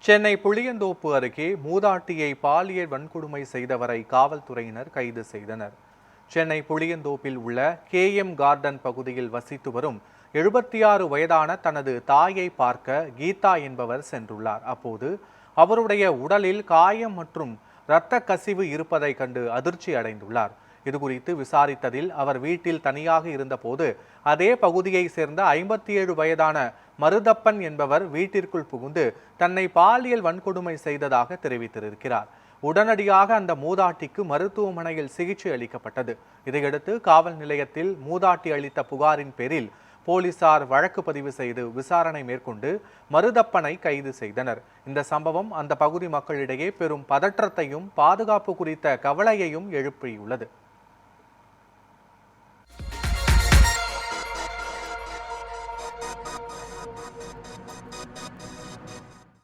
சென்னை புளியந்தோப்பு அருகே மூதாட்டியை பாலியல் வன்கொடுமை செய்தவரை காவல்துறையினர் கைது செய்தனர். சென்னை புளியந்தோப்பில் உள்ள கேஎம் கார்டன் பகுதியில் வசித்து வரும் 76 வயதான தனது தாயை பார்க்க கீதா என்பவர் சென்றுள்ளார். அப்போது அவருடைய உடலில் காயம் மற்றும் இரத்த கசிவு இருப்பதை கண்டு அதிர்ச்சி அடைந்துள்ளார். இதுகுறித்து விசாரித்ததில் அவர் வீட்டில் தனியாக இருந்தபோது அதே பகுதியை சேர்ந்த 57 வயதான மருதப்பன் என்பவர் வீட்டிற்குள் புகுந்து தன்னை பாலியல் வன்கொடுமை செய்ததாக தெரிவித்திருக்கிறார். உடனடியாக அந்த மூதாட்டிக்கு மருத்துவமனையில் சிகிச்சை அளிக்கப்பட்டது. இதையடுத்து காவல் நிலையத்தில் மூதாட்டி அளித்த புகாரின் பேரில் போலீசார் வழக்கு பதிவு செய்து விசாரணை மேற்கொண்டு மருதப்பனை கைது செய்தனர். இந்த சம்பவம் அந்த பகுதி மக்களிடையே பெரும் பதற்றத்தையும் பாதுகாப்பு குறித்த கவலையையும் எழுப்பியுள்ளது.